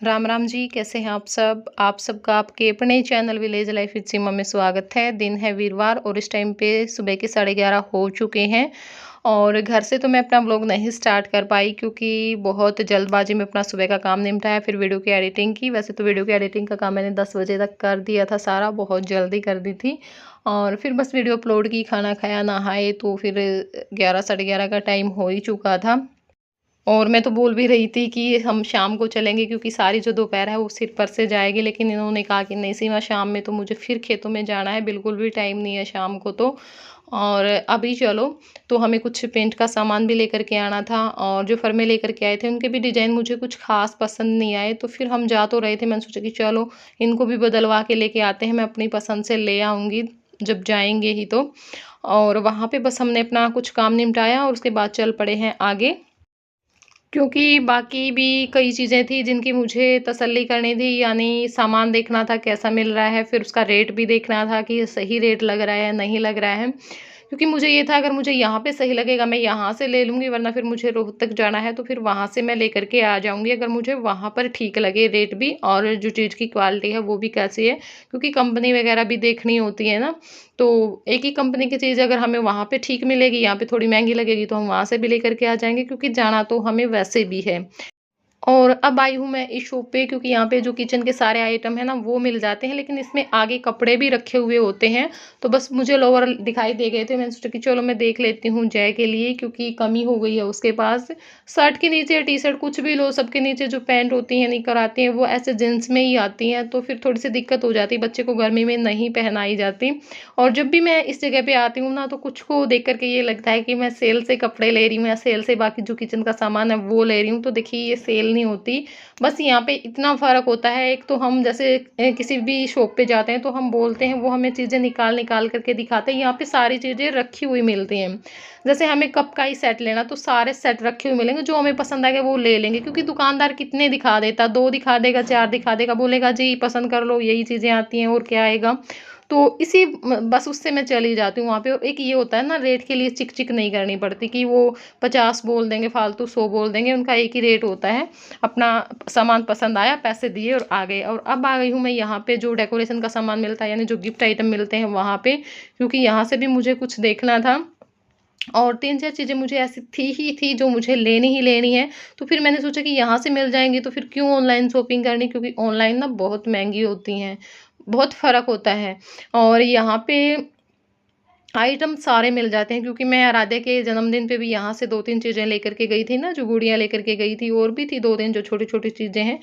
राम राम जी, कैसे हैं आप सब? आप सबका आपके अपने चैनल विलेज लाइफ विद सीमा में स्वागत है। दिन है वीरवार और इस टाइम पे सुबह के 11:30 हो चुके हैं। और घर से तो मैं अपना व्लॉग नहीं स्टार्ट कर पाई क्योंकि बहुत जल्दबाजी में अपना सुबह का काम निपटाया, फिर वीडियो की एडिटिंग की। वैसे तो वीडियो की एडिटिंग का काम मैंने 10 बजे तक कर दिया था सारा, बहुत जल्दी कर दी थी। और फिर बस वीडियो अपलोड की, खाना खाया, नहाए, तो फिर 11 साढ़े 11 का टाइम हो ही चुका था। और मैं तो बोल भी रही थी कि हम शाम को चलेंगे क्योंकि सारी जो दोपहर है वो सिर पर से जाएगी, लेकिन इन्होंने कहा कि नहीं सीमा, शाम में तो मुझे फिर खेतों में जाना है, बिल्कुल भी टाइम नहीं है शाम को तो। और अभी चलो। तो हमें कुछ पेंट का सामान भी लेकर के आना था और जो फर्मे लेकर के आए थे उनके भी डिज़ाइन मुझे कुछ खास पसंद नहीं आए, तो फिर हम जा तो रहे थे, मैंने सोचा कि चलो इनको भी बदलवा के लेके आते हैं, मैं अपनी पसंद से ले आऊँगी जब जाएंगे ही तो। और वहाँ पे बस हमने अपना कुछ काम निपटाया और उसके बाद चल पड़े हैं आगे, क्योंकि बाकी भी कई चीज़ें थी जिनकी मुझे तसल्ली करनी थी, यानी सामान देखना था कैसा मिल रहा है, फिर उसका रेट भी देखना था कि सही रेट लग रहा है नहीं लग रहा है। क्योंकि मुझे ये था अगर मुझे यहाँ पे सही लगेगा मैं यहाँ से ले लूँगी, वरना फिर मुझे रोहतक जाना है तो फिर वहाँ से मैं लेकर के आ जाऊँगी अगर मुझे वहाँ पर ठीक लगे रेट भी और जो चीज़ की क्वालिटी है वो भी कैसी है, क्योंकि कंपनी वगैरह भी देखनी होती है ना। तो एक ही कंपनी की चीज़ अगर हमें वहाँ पे ठीक मिलेगी, यहाँ पे थोड़ी महंगी लगेगी, तो हम वहाँ से भी लेकर के आ जाएँगे क्योंकि जाना तो हमें वैसे भी है। और अब आई हूँ मैं इस शॉप पे क्योंकि यहाँ पे जो किचन के सारे आइटम है ना वो मिल जाते हैं, लेकिन इसमें आगे कपड़े भी रखे हुए होते हैं। तो बस मुझे लोअर दिखाई दे गए थे, मैंने सोचा कि चलो मैं देख लेती हूँ जय के लिए, क्योंकि कमी हो गई है उसके पास। शर्ट के नीचे या टी शर्ट कुछ भी लो, सबके नीचे जो पैंट होती हैं निकर आती हैं वो ऐसे जींस में ही आती हैं, तो फिर थोड़ी सी दिक्कत हो जाती है, बच्चे को गर्मी में नहीं पहनाई जाती। और जब भी मैं इस जगह पे आती हूँ ना तो कुछ को देख करके ये लगता है कि मैं सेल से कपड़े ले रही हूँ या सेल से बाकी जो किचन का सामान है वो ले रही हूँ, तो देखिए ये सेल नहीं होती। बस यहाँ पे इतना फ़र्क होता है, एक तो हम जैसे किसी भी शॉप पे जाते हैं तो हम बोलते हैं, वो हमें चीज़ें निकाल निकाल करके दिखाते हैं, यहाँ पे सारी चीज़ें रखी हुई मिलती हैं। जैसे हमें कप का ही सेट लेना तो सारे सेट रखे हुए मिलेंगे, जो हमें पसंद आएगा वो ले लेंगे, क्योंकि दुकानदार कितने दिखा देता, 2 दिखा देगा, 4 दिखा देगा, बोलेगा जी पसंद कर लो, यही चीज़ें आती हैं और क्या आएगा। तो इसी बस उससे मैं चली जाती हूँ वहाँ पे। और एक ये होता है ना, रेट के लिए चिक चिक नहीं करनी पड़ती कि वो 50 बोल देंगे फालतू, 100 बोल देंगे, उनका एक ही रेट होता है। अपना सामान पसंद आया, पैसे दिए और आ गए। और अब आ गई हूँ मैं यहाँ पे जो डेकोरेशन का सामान मिलता है, यानी जो गिफ्ट आइटम मिलते हैं वहाँ पे, क्योंकि यहाँ से भी मुझे कुछ देखना था। और 3-4 चीज़ें मुझे ऐसी थी ही थी जो मुझे लेनी ही लेनी है। तो फिर मैंने सोचा कि यहाँ से मिल जाएँगी तो फिर क्यों ऑनलाइन शॉपिंग करनी, क्योंकि ऑनलाइन ना बहुत महँगी होती हैं, बहुत फ़र्क होता है। और यहाँ पे आइटम सारे मिल जाते हैं, क्योंकि मैं आराध्या के जन्मदिन पे भी यहाँ से 2-3 चीज़ें लेकर के गई थी ना, जो गुड़िया लेकर के गई थी, और भी थी 2-3 जो छोटी-छोटी चीज़ें हैं।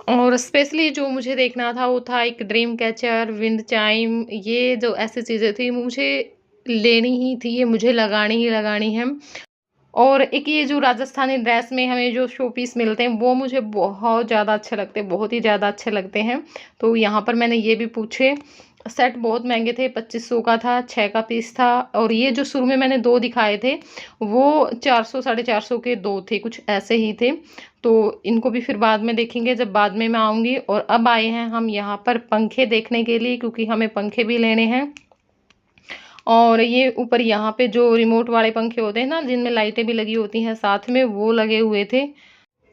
और स्पेशली जो मुझे देखना था वो था एक ड्रीम कैचर, विंड चाइम, ये जो ऐसी चीज़ें थी मुझे लेनी ही थी, ये मुझे लगानी ही लगानी है। और एक ये जो राजस्थानी ड्रेस में हमें जो शो पीस मिलते हैं वो मुझे बहुत ज़्यादा अच्छे लगते हैं, बहुत ही ज़्यादा अच्छे लगते हैं। तो यहाँ पर मैंने ये भी पूछे। सेट बहुत महँगे थे, 2500 का था, 6 का पीस था। और ये जो शुरू में मैंने 2 दिखाए थे वो 400 साढ़े 400 के 2 थे, कुछ ऐसे ही थे। तो इनको भी फिर बाद में देखेंगे जब बाद में मैं आऊँगी। और अब आए हैं हम यहाँ पर पंखे देखने के लिए, क्योंकि हमें पंखे भी लेने हैं। और ये ऊपर यहाँ पे जो रिमोट वाले पंखे होते हैं ना, जिनमें लाइटें भी लगी होती हैं साथ में, वो लगे हुए थे।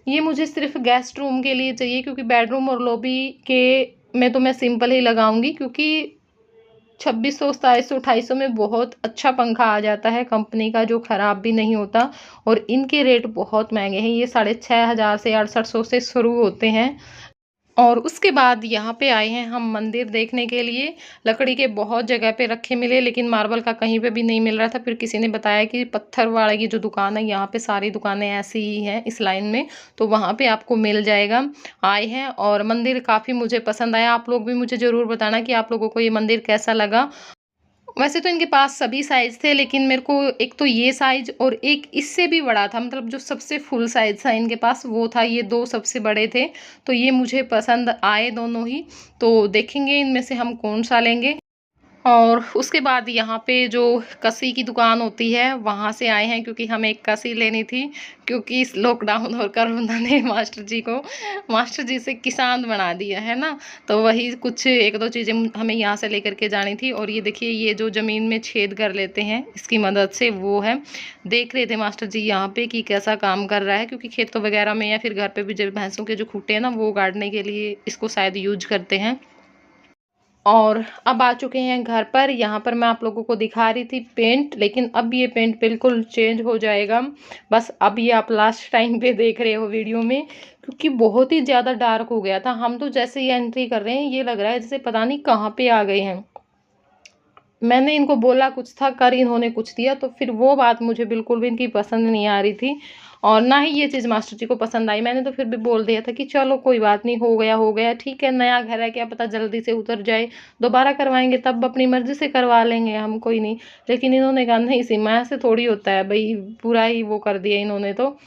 ये मुझे सिर्फ़ गेस्ट रूम के लिए चाहिए, क्योंकि बेडरूम और लॉबी के में तो मैं सिंपल ही लगाऊँगी, क्योंकि 2600, 2700, 2800 में बहुत अच्छा पंखा आ जाता है कंपनी का, जो ख़राब भी नहीं होता। और इनके रेट बहुत महँगे हैं, ये 6500 से 6800 से शुरू होते हैं। और उसके बाद यहाँ पे आए हैं हम मंदिर देखने के लिए। लकड़ी के बहुत जगह पे रखे मिले, लेकिन मार्बल का कहीं पे भी नहीं मिल रहा था। फिर किसी ने बताया कि पत्थर वाले की जो दुकान है, यहाँ पे सारी दुकानें ऐसी ही हैं इस लाइन में, तो वहाँ पे आपको मिल जाएगा। आए हैं और मंदिर काफ़ी मुझे पसंद आया। आप लोग भी मुझे ज़रूर बताना कि आप लोगों को ये मंदिर कैसा लगा। वैसे तो इनके पास सभी साइज़ थे, लेकिन मेरे को एक तो ये साइज़ और एक इससे भी बड़ा था, मतलब जो सबसे फुल साइज़ था इनके पास वो था, ये 2 सबसे बड़े थे। तो ये मुझे पसंद आए दोनों ही, तो देखेंगे इनमें से हम कौन-सा लेंगे। और उसके बाद यहाँ पे जो कसी की दुकान होती है वहाँ से आए हैं, क्योंकि हमें एक कसी लेनी थी, क्योंकि इस लॉकडाउन और कोरोना ने मास्टर जी से किसान बना दिया है ना। तो वही कुछ एक दो चीज़ें हमें यहाँ से लेकर के जानी थी। और ये देखिए, ये जो ज़मीन में छेद कर लेते हैं इसकी मदद से, वो है। देख रहे थे मास्टर जी यहाँ पे कि कैसा काम कर रहा है, क्योंकि खेतों वगैरह में या फिर घर पे भी जब भैंसों के जो खूटे हैं ना, वो गाड़ने के लिए इसको शायद यूज करते हैं। और अब आ चुके हैं घर पर। यहाँ पर मैं आप लोगों को दिखा रही थी पेंट, लेकिन अब ये पेंट बिल्कुल चेंज हो जाएगा। बस अब ये आप लास्ट टाइम पे देख रहे हो वीडियो में, क्योंकि बहुत ही ज़्यादा डार्क हो गया था। हम तो जैसे ही एंट्री कर रहे हैं, ये लग रहा है जैसे पता नहीं कहाँ पे आ गए हैं। मैंने इनको बोला कुछ था, कर इन्होंने कुछ दिया, तो फिर वो बात मुझे बिल्कुल भी इनकी पसंद नहीं आ रही थी। और ना ही ये चीज़ मास्टर जी को पसंद आई। मैंने तो फिर भी बोल दिया था कि चलो कोई बात नहीं, हो गया ठीक है, नया घर है, क्या पता जल्दी से उतर जाए, दोबारा करवाएंगे तब अपनी मर्जी से करवा लेंगे हम, कोई नहीं। लेकिन इन्होंने कहा नहीं सीमा, ऐसे थोड़ी होता है भाई, पूरा ही वो कर दिया इन्होंने तो।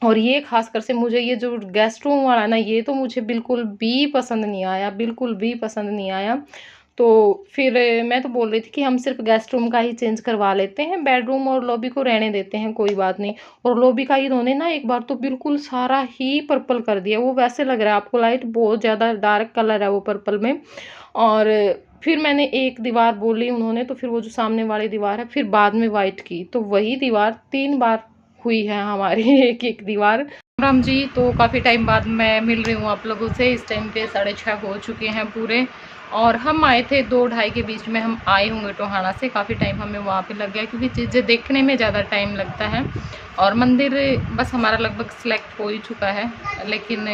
और ये खासकर से मुझे ये जो गेस्ट रूम वाला ना, ये तो मुझे बिल्कुल भी पसंद नहीं आया, बिल्कुल भी पसंद नहीं आया। तो फिर मैं तो बोल रही थी कि हम सिर्फ गेस्ट रूम का ही चेंज करवा लेते हैं, बेडरूम और लॉबी को रहने देते हैं, कोई बात नहीं। और लॉबी का इन्होंने ना एक बार तो बिल्कुल सारा ही पर्पल कर दिया। वो वैसे लग रहा है आपको लाइट, बहुत ज़्यादा डार्क कलर है वो पर्पल में। और फिर मैंने एक दीवार बोली उन्होंने, तो फिर वो जो सामने वाली दीवार है फिर बाद में वाइट की, तो वही दीवार 3 बार हुई है हमारी एक एक दीवार। राम जी, तो काफ़ी टाइम बाद मैं मिल रही हूँ आप लोगों से। इस टाइम पे 6:30 हो चुके हैं पूरे। और हम आए थे 2-2:30 के बीच में, हम आए होंगे टोहाना से। काफ़ी टाइम हमें वहाँ पे लग गया, क्योंकि चीज़ें देखने में ज़्यादा टाइम लगता है। और मंदिर बस हमारा लगभग सिलेक्ट हो ही चुका है, लेकिन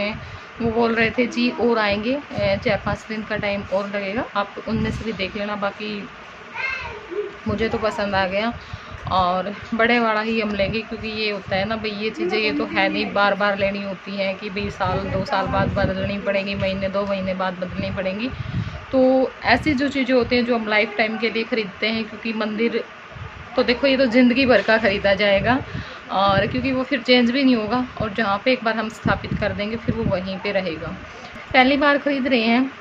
वो बोल रहे थे जी और आएंगे, 4-5 दिन का टाइम और लगेगा, आप उनमें से भी देख लेना। बाकी मुझे तो पसंद आ गया, और बड़े वाला ही हम लेंगे, क्योंकि ये होता है ना भाई, ये चीज़ें ये तो है नहीं बार बार लेनी होती हैं कि भाई 1-2 साल बाद बदलनी पड़ेंगी, महीने 2 महीने बाद बदलनी पड़ेंगी। तो ऐसी जो चीज़ें होती हैं जो हम लाइफ टाइम के लिए ख़रीदते हैं, क्योंकि मंदिर तो देखो ये तो ज़िंदगी भर का ख़रीदा जाएगा, और क्योंकि वो फिर चेंज भी नहीं होगा, और जहाँ पे एक बार हम स्थापित कर देंगे फिर वो वहीं पे रहेगा। पहली बार ख़रीद रहे हैं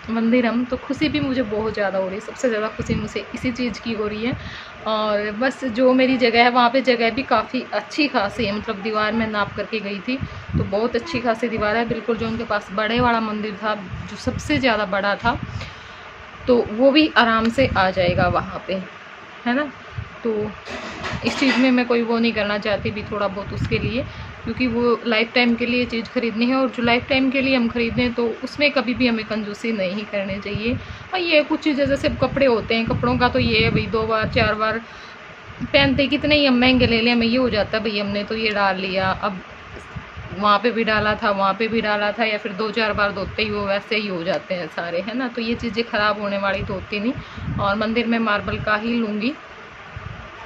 मंदिर हम, तो खुशी भी मुझे बहुत ज़्यादा हो रही है। सबसे ज़्यादा खुशी मुझे इसी चीज़ की हो रही है। और बस जो मेरी जगह है वहाँ पे जगह भी काफ़ी अच्छी खासी है, मतलब दीवार में नाप करके गई थी तो बहुत अच्छी खासी दीवार है। बिल्कुल जो उनके पास बड़े वाला मंदिर था, जो सबसे ज़्यादा बड़ा था, तो वो भी आराम से आ जाएगा वहाँ पे, है ना। तो इस चीज़ में मैं कोई वो नहीं करना चाहती भी थोड़ा बहुत उसके लिए, क्योंकि वो लाइफ टाइम के लिए चीज़ खरीदनी है, और जो लाइफ टाइम के लिए हम खरीदें तो उसमें कभी भी हमें कंजूसी नहीं करनी चाहिए। और ये कुछ चीज़ें जैसे कपड़े होते हैं, कपड़ों का तो ये है भाई 2 बार 4 बार पहनते, कितने ही हम महंगे ले लें, हमें ये हो जाता है भाई हमने तो ये डाल लिया, अब वहाँ पे भी डाला था, वहाँ पे भी डाला था, या फिर 2-4 बार धोते ही वो वैसे ही हो जाते हैं सारे, है ना। तो ये चीज़ें ख़राब होने वाली तो होती नहीं। और मंदिर में मार्बल का ही लूँगी,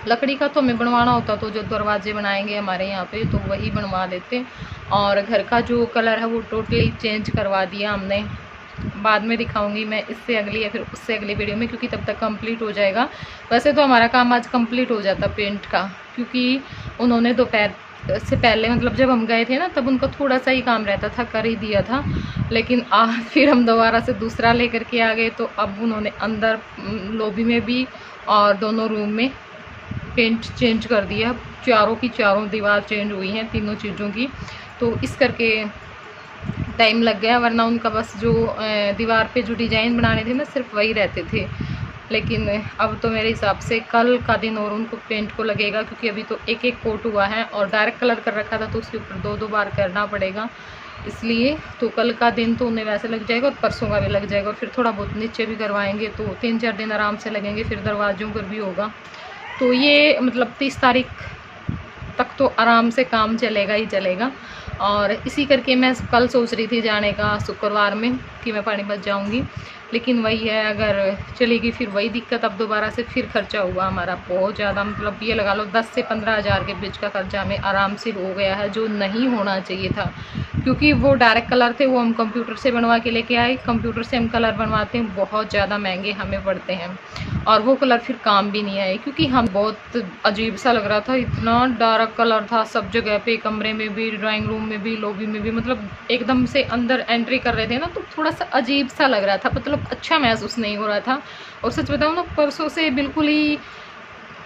लकड़ी का तो हमें बनवाना होता तो जो दरवाजे बनाएंगे हमारे यहाँ पे तो वही बनवा देते। और घर का जो कलर है वो टोटली चेंज करवा दिया हमने। बाद में दिखाऊंगी मैं इससे अगली या फिर उससे अगली वीडियो में, क्योंकि तब तक कंप्लीट हो जाएगा। वैसे तो हमारा काम आज कंप्लीट हो जाता पेंट का, क्योंकि उन्होंने दोपहर से पहले, मतलब जब हम गए थे ना, तब उनका थोड़ा सा ही काम रहता था, कर ही दिया था। लेकिन फिर हम दोबारा से दूसरा लेकर के आ गए, तो अब उन्होंने अंदर लॉबी में भी और दोनों रूम में पेंट चेंज कर दिया। चारों की चारों दीवार चेंज हुई हैं, तीनों चीज़ों की। तो इस करके टाइम लग गया, वरना उनका बस जो दीवार पे जो डिज़ाइन बनाने थे ना, सिर्फ वही रहते थे। लेकिन अब तो मेरे हिसाब से कल का दिन और उनको पेंट को लगेगा, क्योंकि अभी तो एक एक कोट हुआ है और डार्क कलर कर रखा था, तो उसके ऊपर 2-2 बार करना पड़ेगा। इसलिए तो कल का दिन तो उन्हें वैसे लग जाएगा, और परसों का भी लग जाएगा, और फिर थोड़ा बहुत नीचे भी करवाएंगे तो 3-4 दिन आराम से लगेंगे। फिर दरवाज़ों पर भी होगा, तो ये मतलब 30 तारीख तक तो आराम से काम चलेगा ही चलेगा। और इसी करके मैं कल सोच रही थी जाने का, शुक्रवार में, कि मैं पानीपत जाऊंगी। लेकिन वही है, अगर चलेगी फिर वही दिक्कत, अब दोबारा से फिर खर्चा हुआ हमारा बहुत ज़्यादा, मतलब ये लगा लो 10 से 15 हज़ार के बीच का खर्चा हमें आराम से हो गया है, जो नहीं होना चाहिए था। क्योंकि वो डायरेक्ट कलर थे, वो हम कंप्यूटर से बनवा के लेके आए। कंप्यूटर से हम कलर बनवाते हैं, बहुत ज़्यादा महंगे हमें पड़ते हैं, और वो कलर फिर काम भी नहीं आए, क्योंकि हम बहुत अजीब सा लग रहा था, इतना डार्क कलर था सब जगह पे, कमरे में भी, ड्राइंग रूम में भी, लॉबी में भी, मतलब एकदम से अंदर एंट्री कर रहे थे ना तो थोड़ा सा अजीब सा लग रहा था, मतलब अच्छा महसूस नहीं हो रहा था। और सच बताऊँ ना, परसों से बिल्कुल ही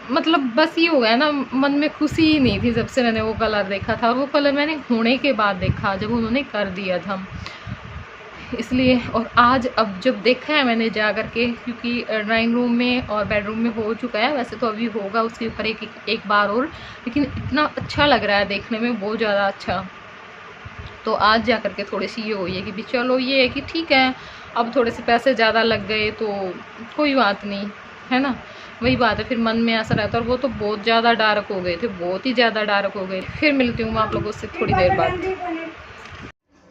मतलब बस ये हो गया ना, मन में खुशी ही नहीं थी जब से मैंने वो कलर देखा था। और वो कलर मैंने होने के बाद देखा, जब उन्होंने कर दिया था, इसलिए। और आज अब जब देखा है मैंने जा कर के, क्योंकि ड्राइंग रूम में और बेडरूम में हो चुका है, वैसे तो अभी होगा उसके ऊपर एक बार और, लेकिन इतना अच्छा लग रहा है देखने में, बहुत ज़्यादा अच्छा। तो आज जा कर के थोड़ी सी ये हुई है कि भी चलो, ये है कि ठीक है, अब थोड़े से पैसे ज़्यादा लग गए तो कोई बात नहीं, है ना। वही बात है, फिर मन में ऐसा रहता है। और वो तो बहुत ज़्यादा डार्क हो गए थे, बहुत ही ज़्यादा डार्क हो गए। फिर मिलती हूँ मैं आप लोगों से थोड़ी देर बाद।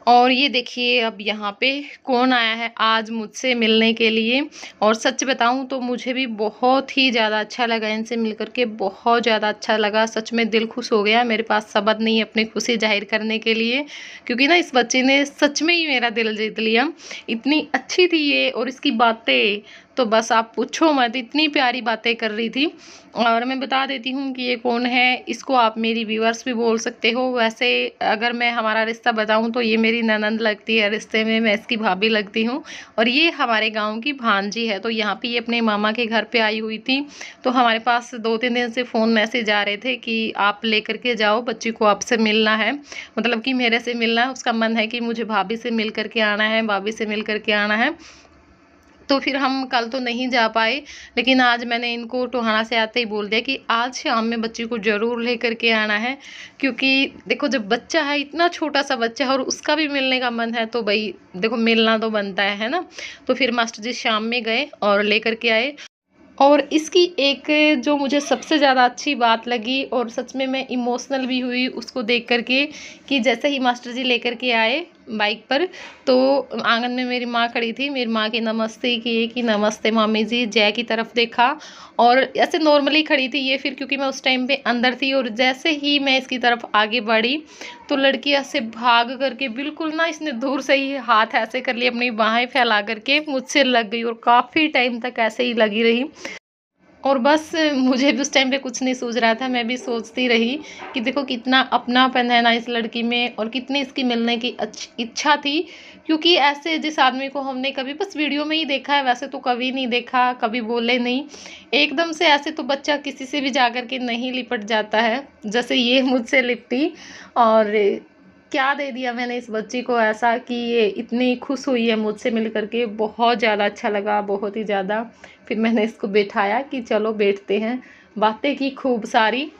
और ये देखिए अब यहाँ पे कौन आया है आज मुझसे मिलने के लिए। और सच बताऊँ तो मुझे भी बहुत ही ज़्यादा अच्छा लगा इनसे मिल कर के, बहुत ज़्यादा अच्छा लगा, सच में दिल खुश हो गया। मेरे पास शब्द नहीं है अपनी खुशी जाहिर करने के लिए, क्योंकि ना इस बच्चे ने सच में ही मेरा दिल जीत लिया। इतनी अच्छी थी ये, और इसकी बातें तो बस आप पूछो मत, इतनी प्यारी बातें कर रही थी। और मैं बता देती हूँ कि ये कौन है, इसको आप मेरी व्यूअर्स भी बोल सकते हो। वैसे अगर मैं हमारा रिश्ता बताऊँ तो ये मेरी ननंद लगती है, रिश्ते में मैं इसकी भाभी लगती हूँ। और ये हमारे गांव की भांजी है। तो यहाँ पे ये अपने मामा के घर पे आई हुई थी, तो हमारे पास 2-3 दिन से फ़ोन मैसेज आ रहे थे कि आप लेकर के जाओ बच्ची को, आपसे मिलना है, मतलब कि मेरे से मिलना है। उसका मन है कि मुझे भाभी से मिल करके आना है, भाभी से मिल करके आना है। तो फिर हम कल तो नहीं जा पाए, लेकिन आज मैंने इनको टोहाना से आते ही बोल दिया कि आज शाम में बच्ची को ज़रूर लेकर के आना है। क्योंकि देखो, जब बच्चा है, इतना छोटा सा बच्चा है, और उसका भी मिलने का मन है, तो भाई देखो मिलना तो बनता है ना। तो फिर मास्टर जी शाम में गए और लेकर के आए। और इसकी एक जो मुझे सबसे ज़्यादा अच्छी बात लगी, और सच में मैं इमोशनल भी हुई उसको देख कर के, कि जैसे ही मास्टर जी लेकर के आए बाइक पर, तो आंगन में मेरी माँ खड़ी थी, मेरी माँ की नमस्ते किए कि नमस्ते मामी जी, जय की तरफ देखा। और ऐसे नॉर्मली खड़ी थी ये, फिर क्योंकि मैं उस टाइम पे अंदर थी, और जैसे ही मैं इसकी तरफ आगे बढ़ी तो लड़की ऐसे भाग करके, बिल्कुल ना इसने दूर से ही हाथ ऐसे कर लिया, अपनी बाहें फैला करके मुझसे लग गई, और काफ़ी टाइम तक ऐसे ही लगी रही। और बस मुझे भी उस टाइम पे कुछ नहीं सूझ रहा था, मैं भी सोचती रही कि देखो कितना अपनापन है ना इस लड़की में, और कितनी इसकी मिलने की इच्छा थी। क्योंकि ऐसे जिस आदमी को हमने कभी बस वीडियो में ही देखा है, वैसे तो कभी नहीं देखा, कभी बोले नहीं, एकदम से ऐसे तो बच्चा किसी से भी जा कर के नहीं लिपट जाता है जैसे ये मुझसे लिपटी। और क्या दे दिया मैंने इस बच्ची को ऐसा कि ये इतनी खुश हुई है मुझसे मिल कर के, बहुत ज़्यादा अच्छा लगा, बहुत ही ज़्यादा। फिर मैंने इसको बिठाया कि चलो बैठते हैं, बातें की खूब सारी।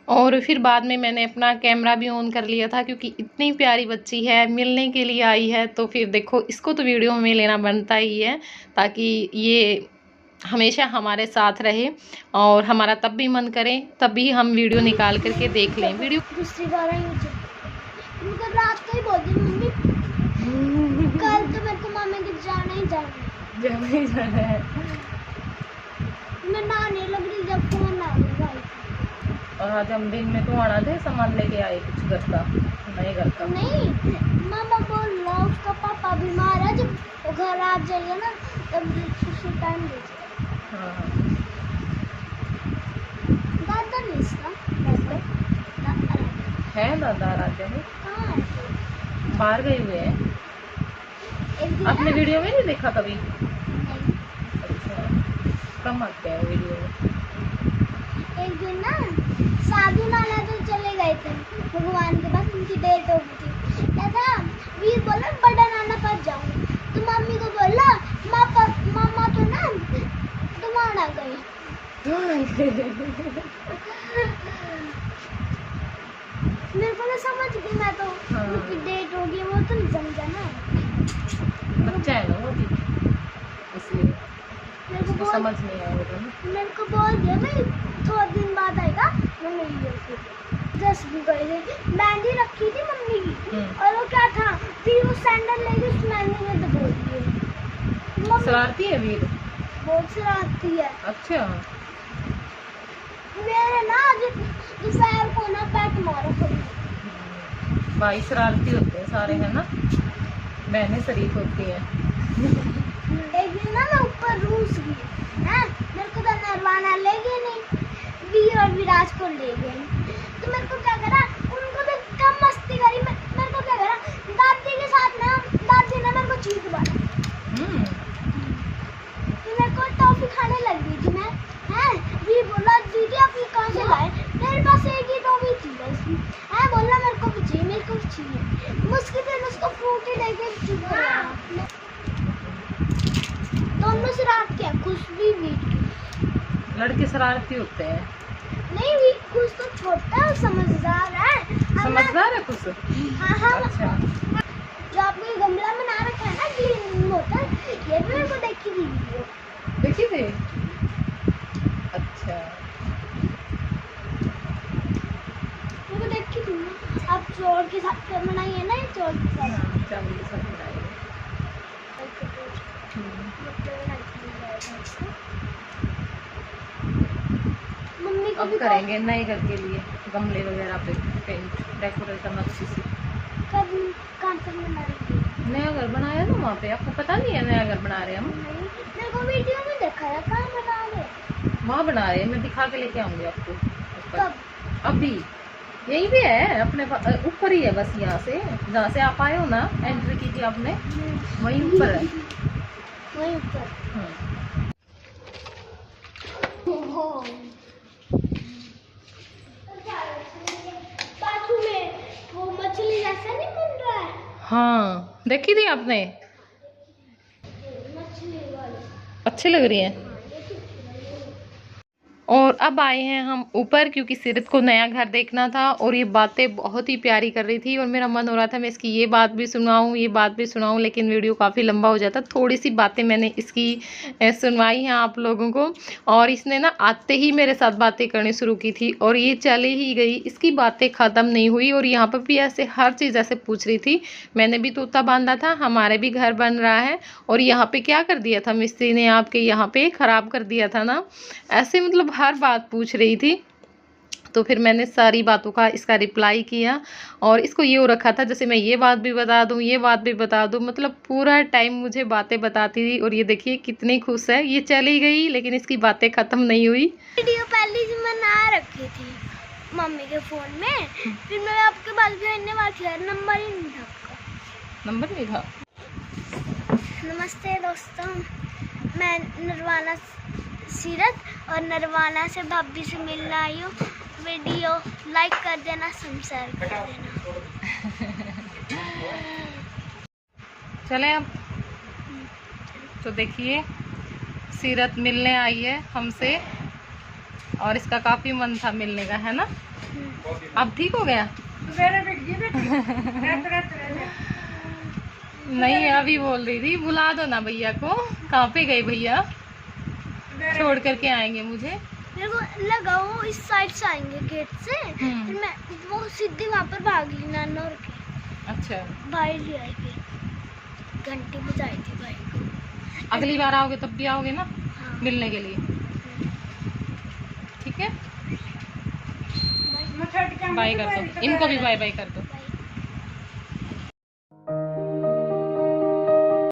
और फिर बाद में मैंने अपना कैमरा भी ऑन कर लिया था, क्योंकि इतनी प्यारी बच्ची है, मिलने के लिए आई है, तो फिर देखो इसको तो वीडियो में लेना बनता ही है, ताकि ये हमेशा हमारे साथ रहे। और हमारा तब भी मन करे तब भी हम वीडियो निकाल करके देख लें। वीडियो दूसरी बार आई मुझे रात को ही बोलती मम्मी कल तो मेरे को मामा के जाना ही जाना है। मैं नहाने लग रही जब फोन आ गया। और आज हम दिन में तो आना थे, सामान लेके आए कुछ घर का, नए घर का। नहीं, मामा बोल रहा उसका पापा बीमार है, जब वो घर आ जाइए ना तब उसी टाइम दे। हाँ दादा नहीं इसका है, दादा राजा है, कहाँ है? बाहर गए हुए हैं। आपने वीडियो में नहीं देखा कभी? अच्छा, कम आते हैं वीडियो में। एक दिन ना साधु नाना तो चले गए थे भगवान के पास, उनकी डेट हो गई थी। क्या था, वीर बोला बड़ा नाना पास जाऊँ, तो मम्मी को बोला मामा तो ना तुम्हारा गए। मेरे को ना समझ गई, मैं तो उनकी डेट हो गई, वो तो नहीं समझा ना, बच्चा है ना वो भी, इसलिए मेरे को समझ नहीं आया होगा ना। मेरे को बोल दिया भाई थोड़ा दिन बाद आएगा, वो नहीं गई। 10 भी गए थे, मेहंदी रखी थी मम्मी की, और वो क्या था, फिर वो सैंडल ले गई, उस मेहंदी में तो बोल दिए। शरारती है वीर, बहुत शरारती है। अच्छा, मेरे ना आज दोपहर को ना पैक मारा कभी। भाई शरारती होते हैं सारे, है ना, बहनें शरीफ होती हैं। एक दिन ना मैं ऊपर रूस गई, मेरे को तो नरवाना ले गए नहीं, वीर और विराज को ले गए। तो मेरे को क्या करा, उनको देख हम मस्ती करी। मेरे को क्या करा, दादी के साथ ना दादी ने मेरे को चीट मारा। फिर मेरे को टॉफी खाने लग गई थी मैं। है भी बोला दीदी आप ये कहाँ से लाए, मेरे पास एक ही टॉफी थी बस। है बोला मेरे को भी चाहिए, मेरे को भी चाहिए। मुश्किल से उसको फ्रूटी देके चुप कराया। दोनों से रात क्या कुछ भी वीट की। लड़के शरारती होते हैं। नहीं भी कुछ तो छोटा है, समझदार है। समझदार है कुछ। हाँ हाँ। अच्छा। जो आपने गमला बना रखा है ना ग्रीन होता है, ये भी मेरे को देखी थी वीडियो। देखी थी। अच्छा। मेरे को देखी थी ना। आप चोर के साथ बनाई है ना, ये चोर के साथ। चावल के साथ बनाएंगे। मम्मी को अब भी करेंगे नए घर के लिए गमले वगैरह पे पेंट डेकोरेशन अच्छी सी। कब कहाँ तक बना रही है? नया घर बनाया ना वहाँ पे, आपको पता नहीं है नया घर बना रहे हैं हम। नहीं, मेरे को वीडियो में देखा है। कहाँ बना रहे हैं? वहाँ बना रहे हैं, मैं दिखा के लेके आऊंगी आपको ऊपर। कब? अभी यही भी है अपने ऊपर ही है, बस यहाँ से जहाँ से आप आए हो ना, एंट्री की थी आपने, वहीं ऊपर है। वहीं ऊपर। ओहो। बाजू में वो मछली जैसा नहीं बन रहा है? हाँ देखी थी आपने, मछली वाली। अच्छी लग रही है। और अब आए हैं हम ऊपर क्योंकि सीरत को नया घर देखना था और ये बातें बहुत ही प्यारी कर रही थी और मेरा मन हो रहा था मैं इसकी ये बात भी सुनाऊं ये बात भी सुनाऊं, लेकिन वीडियो काफ़ी लंबा हो जाता। थोड़ी सी बातें मैंने इसकी सुनवाई हैं आप लोगों को। और इसने ना आते ही मेरे साथ बातें करनी शुरू की थी और ये चली ही गई, इसकी बातें ख़त्म नहीं हुई। और यहाँ पर भी ऐसे हर चीज़ ऐसे पूछ रही थी। मैंने भी तोता बांधा था, हमारे भी घर बन रहा है और यहाँ पे क्या कर दिया था मिस्त्री ने, आपके यहाँ पे ख़राब कर दिया था ना, ऐसे मतलब हर बात पूछ रही थी। तो फिर मैंने सारी बातों का इसका रिप्लाई किया और इसको ये हो रखा था जैसे मैं ये बात भी बता दूं ये बात भी बता दूं, मतलब पूरा टाइम मुझे बातें बताती थी। और ये देखिए कितनी खुश है, ये चली गई लेकिन इसकी बातें ख़त्म नहीं हुई। वीडियो पहले से बना रखी थी मम्मी के फ़ोन में, फिर मैं आपके पास भेजने वाली थी, नंबर ही नहीं था आपका। नंबर नहीं था। नमस्ते दोस्तों, मैं नरवाना सीरत और नरवाना से भाभी से मिलने आई हूँ। वीडियो लाइक कर देना, सब्सक्राइब कर देना। चलें अब तो देखिए सीरत मिलने आई है हमसे और इसका काफ़ी मन था मिलने का, है ना। अब ठीक हो गया? नहीं अभी बोल रही थी बुला दो ना भैया को। कहाँ पे गए भैया? छोड़ करके आएंगे मुझे। मेरे को लगा वो इस साइड से आएंगे गेट से, फिर मैं वो सीधे वहाँ पर भाग ली नानौर के। अच्छा। भाई ले आएगी, घंटी बजाई थी भाई को। अगली बार आओगे तब भी आओगे ना? हाँ। मिलने के लिए, ठीक है। बाय कर दो, इनको भी बाय बाय कर दो।